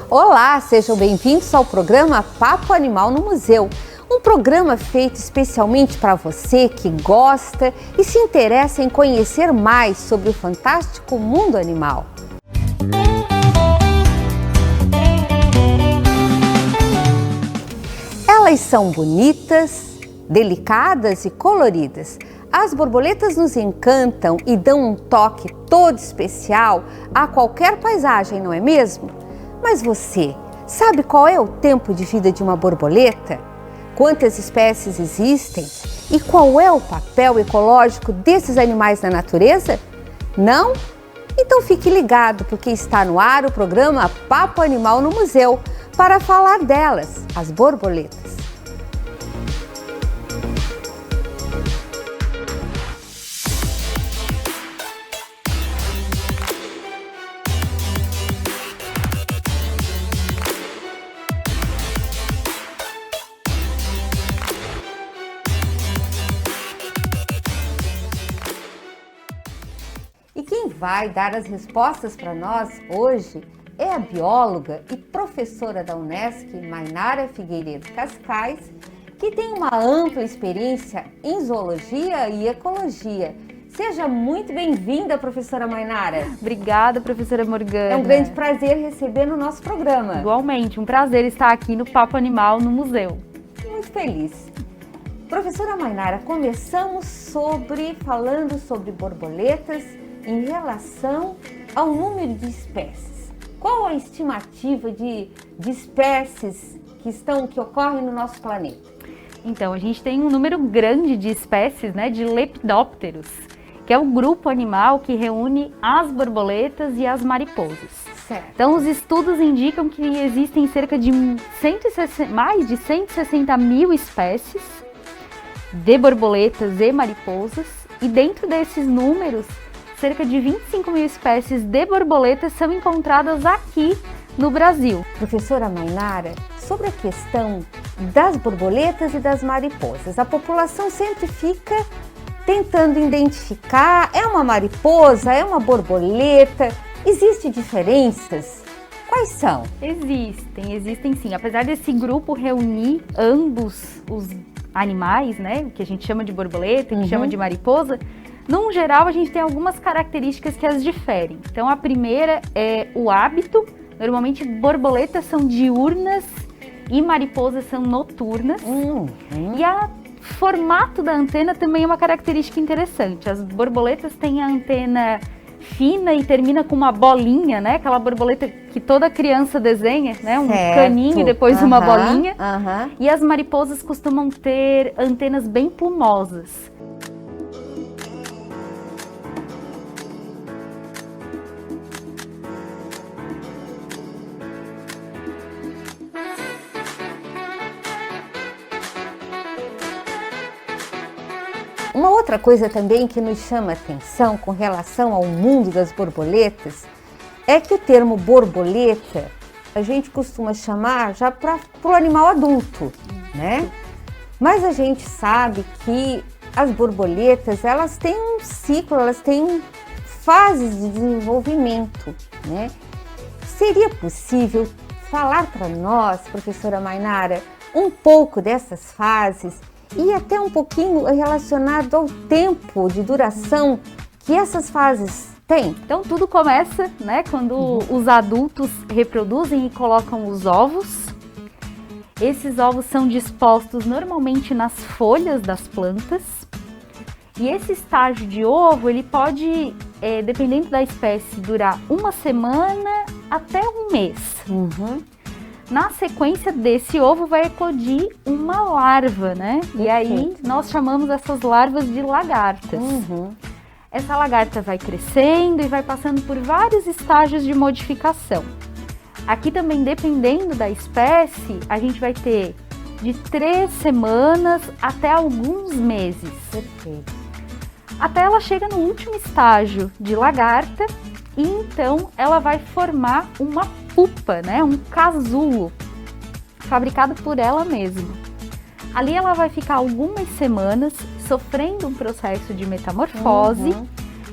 Olá, sejam bem-vindos ao programa Papo Animal no Museu. Um programa feito especialmente para você que gosta e se interessa em conhecer mais sobre o fantástico mundo animal. Elas são bonitas, delicadas e coloridas. As borboletas nos encantam e dão um toque todo especial a qualquer paisagem, não é mesmo? Mas você sabe qual é o tempo de vida de uma borboleta? Quantas espécies existem? E qual é o papel ecológico desses animais na natureza? Não? Então fique ligado, porque está no ar o programa Papo Animal no Museu para falar delas, as borboletas. E quem vai dar as respostas para nós hoje é a bióloga e professora da Unesc, Mainara Figueiredo Cascais, que tem uma ampla experiência em zoologia e ecologia. Seja muito bem-vinda, professora Mainara. Obrigada, professora Morgana. É um grande prazer receber no nosso programa. Igualmente, um prazer estar aqui no Papo Animal no Museu. Muito feliz. Professora Mainara, começamos falando sobre borboletas em relação ao número de espécies. Qual a estimativa de espécies que ocorrem no nosso planeta? Então, a gente tem um número grande de espécies, de lepidópteros, que é o grupo animal que reúne as borboletas e as mariposas. Certo. Então, os estudos indicam que existem cerca de mais de 160 mil espécies de borboletas e mariposas, e dentro desses números, cerca de 25 mil espécies de borboletas são encontradas aqui no Brasil. Professora Mainara, sobre a questão das borboletas e das mariposas, a população sempre fica tentando identificar, é uma mariposa, é uma borboleta, existem diferenças? Quais são? Existem sim. Apesar desse grupo reunir ambos os animais, o que a gente chama de borboleta e que chama de mariposa, no geral, a gente tem algumas características que as diferem. Então, a primeira é o hábito. Normalmente, borboletas são diurnas e mariposas são noturnas. E o formato da antena também é uma característica interessante. As borboletas têm a antena fina e termina com uma bolinha, aquela borboleta que toda criança desenha, um caninho e depois uma bolinha. E as mariposas costumam ter antenas bem plumosas. Uma outra coisa também que nos chama a atenção com relação ao mundo das borboletas é que o termo borboleta a gente costuma chamar já para o animal adulto, Mas a gente sabe que as borboletas, elas têm um ciclo, elas têm fases de desenvolvimento, Seria possível falar para nós, professora Mainara, um pouco dessas fases e até um pouquinho relacionado ao tempo de duração que essas fases têm? Então, tudo começa, quando os adultos reproduzem e colocam os ovos. Esses ovos são dispostos normalmente nas folhas das plantas. E esse estágio de ovo, ele pode, dependendo da espécie, durar uma semana até um mês. Na sequência desse ovo vai eclodir uma larva, E aí nós chamamos essas larvas de lagartas. Essa lagarta vai crescendo e vai passando por vários estágios de modificação. Aqui também, dependendo da espécie, a gente vai ter de 3 semanas até alguns meses. Perfeito. Até ela chega no último estágio de lagarta e então ela vai formar uma pupa, um casulo, fabricado por ela mesma. Ali ela vai ficar algumas semanas sofrendo um processo de metamorfose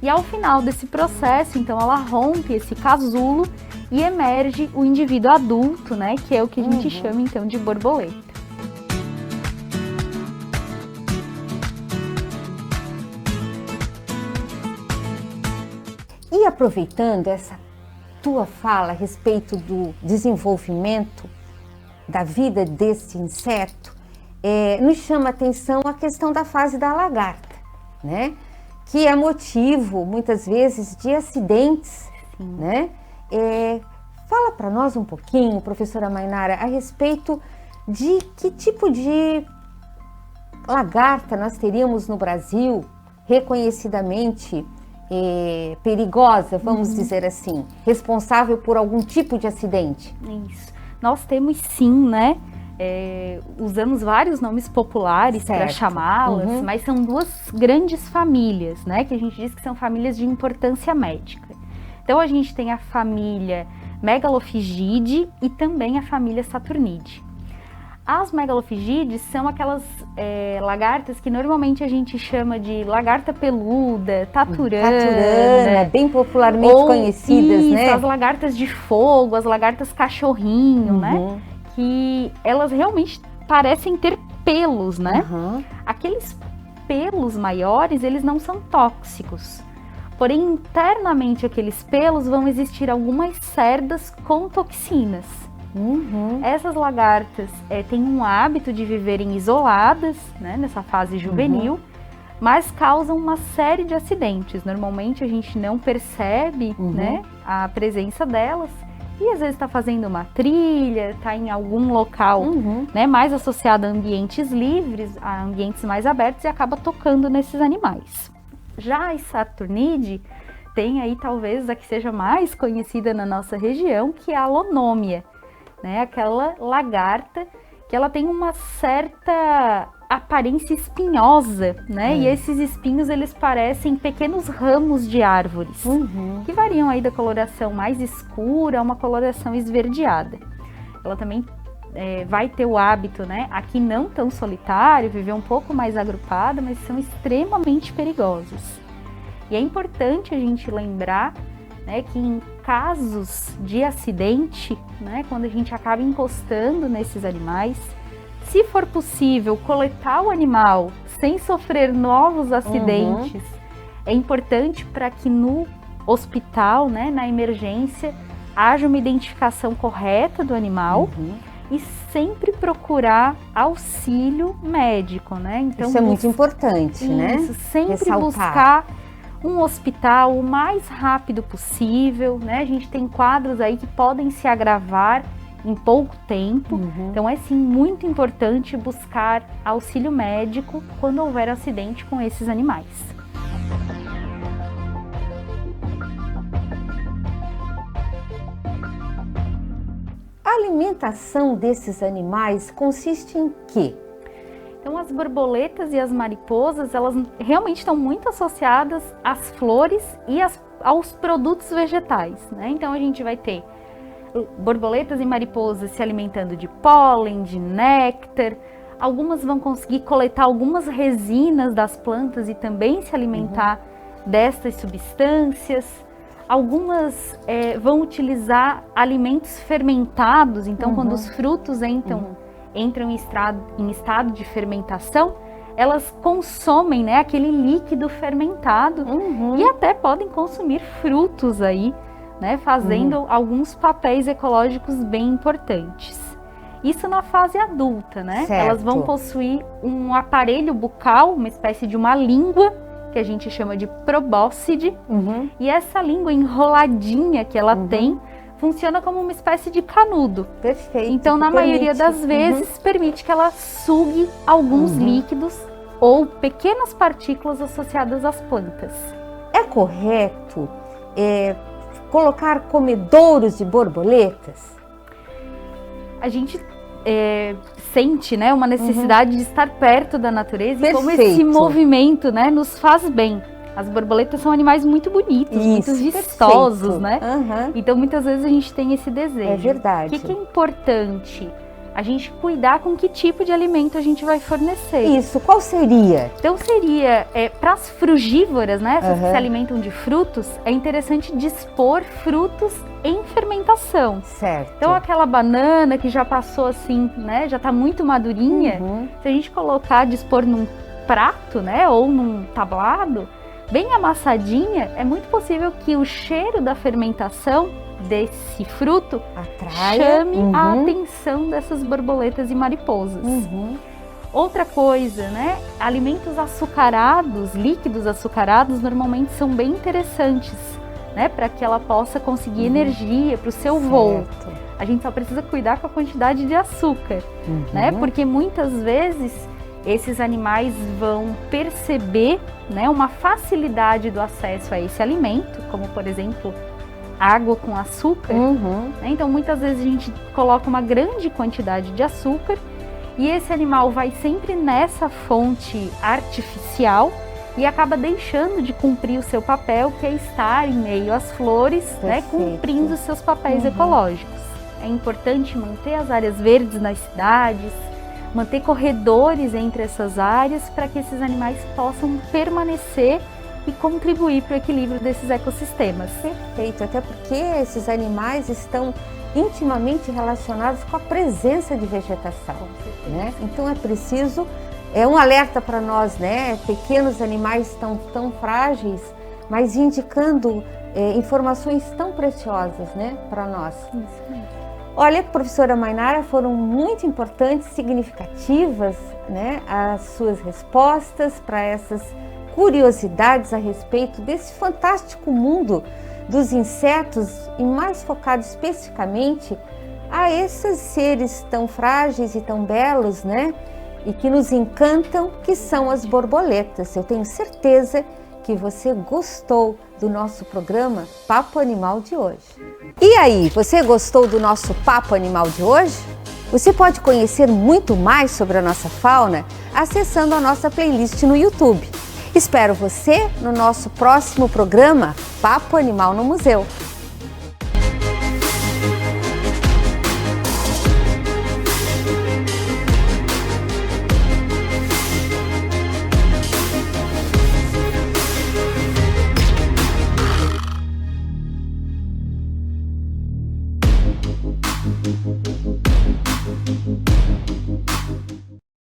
e ao final desse processo, então ela rompe esse casulo e emerge o indivíduo adulto, né, que é o que a gente chama então de borboleta. E aproveitando essa tua fala a respeito do desenvolvimento da vida desse inseto, nos chama a atenção a questão da fase da lagarta, né? Que é motivo, muitas vezes, de acidentes, né? Fala para nós um pouquinho, professora Mainara, a respeito de que tipo de lagarta nós teríamos no Brasil, reconhecidamente perigosa, vamos dizer assim, responsável por algum tipo de acidente. Isso. Nós temos sim, né? Usamos vários nomes populares para chamá-las, mas são duas grandes famílias, né? Que a gente diz que são famílias de importância médica. Então a gente tem a família Megalophygidae e também a família Saturnidae. As Megalophygidae são aquelas lagartas que normalmente a gente chama de lagarta peluda, taturana, bem popularmente conhecidas, né? As lagartas de fogo, as lagartas cachorrinho, né? Que elas realmente parecem ter pelos, né? Aqueles pelos maiores, eles não são tóxicos. Porém, internamente aqueles pelos vão existir algumas cerdas com toxinas. Essas lagartas têm um hábito de viverem isoladas, né, nessa fase juvenil, mas causam uma série de acidentes. Normalmente a gente não percebe, né, a presença delas e às vezes está fazendo uma trilha, está em algum local, né, mais associado a ambientes livres, a ambientes mais abertos e acaba tocando nesses animais. Já a Saturnidae tem aí talvez a que seja mais conhecida na nossa região, que é a Alonômia, né? Aquela lagarta que ela tem uma certa aparência espinhosa, né? E esses espinhos eles parecem pequenos ramos de árvores, que variam aí da coloração mais escura a uma coloração esverdeada. Ela também vai ter o hábito, né? Aqui não tão solitário, viver um pouco mais agrupada, mas são extremamente perigosos. E é importante a gente lembrar, né, que em casos de acidente, né, quando a gente acaba encostando nesses animais, se for possível coletar o animal sem sofrer novos acidentes, é importante para que no hospital, né, na emergência, haja uma identificação correta do animal e sempre procurar auxílio médico, né? Então, isso é muito importante, né? Isso, sempre buscar um hospital o mais rápido possível, né? A gente tem quadros aí que podem se agravar em pouco tempo, então é sim muito importante buscar auxílio médico quando houver acidente com esses animais. A alimentação desses animais consiste em quê? Então as borboletas e as mariposas, elas realmente estão muito associadas às flores e aos produtos vegetais, né? Então a gente vai ter borboletas e mariposas se alimentando de pólen, de néctar. Algumas vão conseguir coletar algumas resinas das plantas e também se alimentar destas substâncias. Algumas vão utilizar alimentos fermentados, então quando os frutos entram em estado de fermentação, elas consomem, né, aquele líquido fermentado e até podem consumir frutos aí, né, fazendo alguns papéis ecológicos bem importantes. Isso na fase adulta, né? Certo. Elas vão possuir um aparelho bucal, uma espécie de uma língua, que a gente chama de probóscide, e essa língua enroladinha que ela tem, funciona como uma espécie de canudo. Perfeito. Então, na maioria das vezes, permite que ela sugue alguns líquidos ou pequenas partículas associadas às plantas. É correto colocar comedouros de borboletas? A gente sente, né, uma necessidade de estar perto da natureza e como esse movimento, né, nos faz bem. As borboletas são animais muito bonitos, muito vistosos, né? Então muitas vezes a gente tem esse desejo. É verdade. O que é importante? a gente cuidar com que tipo de alimento a gente vai fornecer. Isso, qual seria? Então seria, para as frugívoras, né, essas que se alimentam de frutos, é interessante dispor frutos em fermentação. Certo. Então aquela banana que já passou assim, né, já está muito madurinha, se a gente dispor num prato, né, ou num tablado, bem amassadinha, é muito possível que o cheiro da fermentação desse fruto chame a atenção dessas borboletas e mariposas. Outra coisa, né? Alimentos açucarados, líquidos açucarados, normalmente são bem interessantes, né? Para que ela possa conseguir energia para o seu voo. A gente só precisa cuidar com a quantidade de açúcar, né? Porque muitas vezes esses animais vão perceber, né, uma facilidade do acesso a esse alimento, como por exemplo água com açúcar, né? Então muitas vezes a gente coloca uma grande quantidade de açúcar e esse animal vai sempre nessa fonte artificial e acaba deixando de cumprir o seu papel, que é estar em meio às flores, né, cumprindo os seus papéis ecológicos. É importante manter as áreas verdes nas cidades, manter corredores entre essas áreas para que esses animais possam permanecer e contribuir para o equilíbrio desses ecossistemas. Perfeito, até porque esses animais estão intimamente relacionados com a presença de vegetação, né? Então é preciso, é um alerta para nós, né? Pequenos animais tão frágeis, mas indicando informações tão preciosas, né, para nós. Olha, professora Mainara, foram muito importantes, significativas, né, as suas respostas para essas curiosidades a respeito desse fantástico mundo dos insetos e mais focado especificamente a esses seres tão frágeis e tão belos, né, e que nos encantam, que são as borboletas. Eu tenho certeza que você gostou do nosso programa Papo Animal de hoje. E aí, você gostou do nosso Papo Animal de hoje? Você pode conhecer muito mais sobre a nossa fauna acessando a nossa playlist no YouTube. Espero você no nosso próximo programa Papo Animal no Museu.